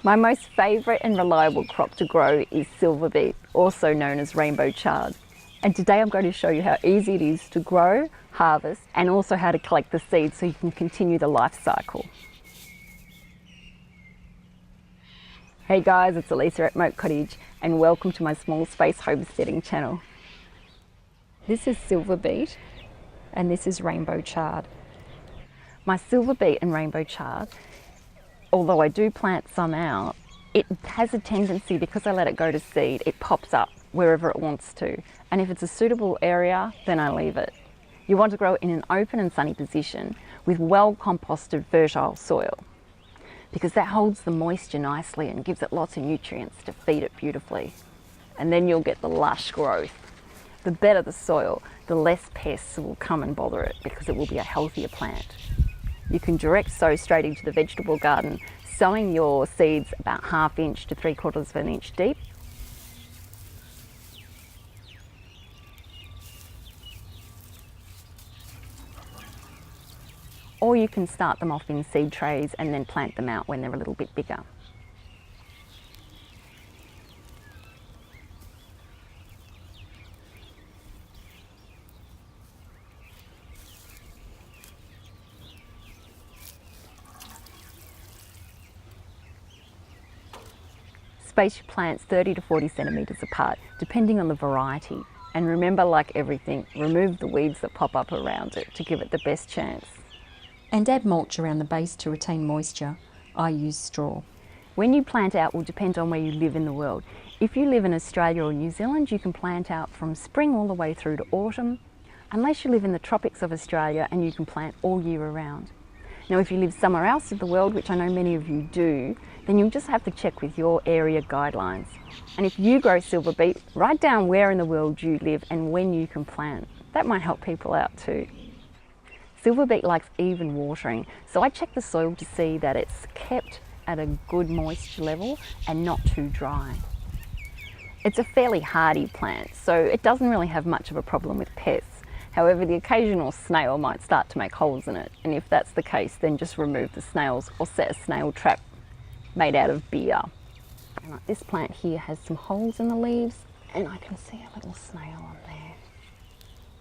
My most favourite and reliable crop to grow is Silverbeet, also known as rainbow chard. And today I'm going to show you how easy it is to grow, harvest, and also how to collect the seeds so you can continue the life cycle. Hey guys, it's Elisa at Moat Cottage and welcome to my small space homesteading channel. This is Silverbeet and this is rainbow chard. My Silverbeet and rainbow chard, although I do plant some out, it has a tendency, because I let it go to seed, it pops up wherever it wants to. And if it's a suitable area, then I leave it. You want to grow it in an open and sunny position with well composted fertile soil, because that holds the moisture nicely and gives it lots of nutrients to feed it beautifully. And then you'll get the lush growth. The better the soil, the less pests will come and bother it, because it will be a healthier plant. You can direct sow straight into the vegetable garden, sowing your seeds about 1/2 inch to 3/4 of an inch deep. Or you can start them off in seed trays and then plant them out when they're a little bit bigger. Space your plants 30 to 40 centimetres apart, depending on the variety. And remember, like everything, remove the weeds that pop up around it to give it the best chance. And add mulch around the base to retain moisture. I use straw. When you plant out will depend on where you live in the world. If you live in Australia or New Zealand, you can plant out from spring all the way through to autumn, unless you live in the tropics of Australia and you can plant all year around. Now, if you live somewhere else in the world, which I know many of you do, then you'll just have to check with your area guidelines. And if you grow Silverbeet, write down where in the world you live and when you can plant. That might help people out too. Silverbeet likes even watering, so I check the soil to see that it's kept at a good moisture level and not too dry. It's a fairly hardy plant, so it doesn't really have much of a problem with pests. However, the occasional snail might start to make holes in it, and if that's the case, then just remove the snails or set a snail trap made out of beer. And like this plant here has some holes in the leaves, and I can see a little snail on there,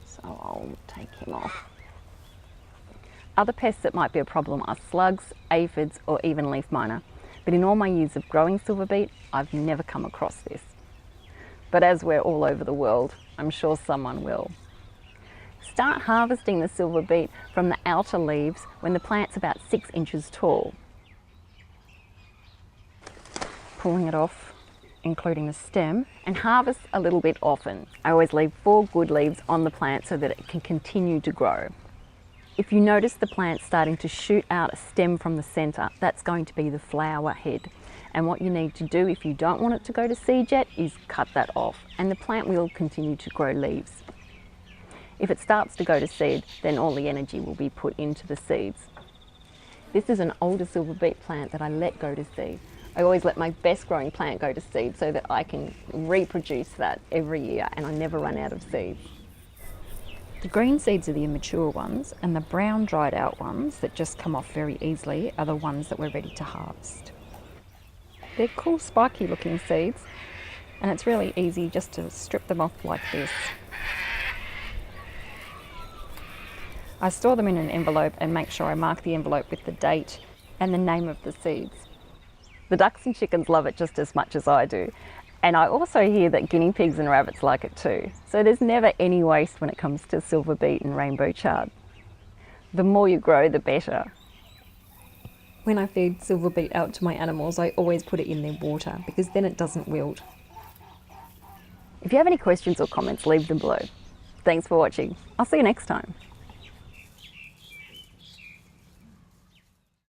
so I'll take him off. Other pests that might be a problem are slugs, aphids, or even leaf miner. But in all my years of growing Silverbeet, I've never come across this. But as we're all over the world, I'm sure someone will. Start harvesting the Silverbeet from the outer leaves when the plant's about 6 inches tall. Pulling it off, including the stem, and harvest a little bit often. I always leave 4 good leaves on the plant so that it can continue to grow. If you notice the plant starting to shoot out a stem from the centre, that's going to be the flower head. And what you need to do if you don't want it to go to seed yet is cut that off, and the plant will continue to grow leaves. If it starts to go to seed, then all the energy will be put into the seeds. This is an older Silverbeet plant that I let go to seed. I always let my best growing plant go to seed so that I can reproduce that every year and I never run out of seeds. The green seeds are the immature ones, and the brown dried out ones that just come off very easily are the ones that we're ready to harvest. They're cool spiky looking seeds, and it's really easy just to strip them off like this. I store them in an envelope and make sure I mark the envelope with the date and the name of the seeds. The ducks and chickens love it just as much as I do. And I also hear that guinea pigs and rabbits like it too. So there's never any waste when it comes to Silverbeet and rainbow chard. The more you grow, the better. When I feed Silverbeet out to my animals, I always put it in their water because then it doesn't wilt. If you have any questions or comments, leave them below. Thanks for watching. I'll see you next time.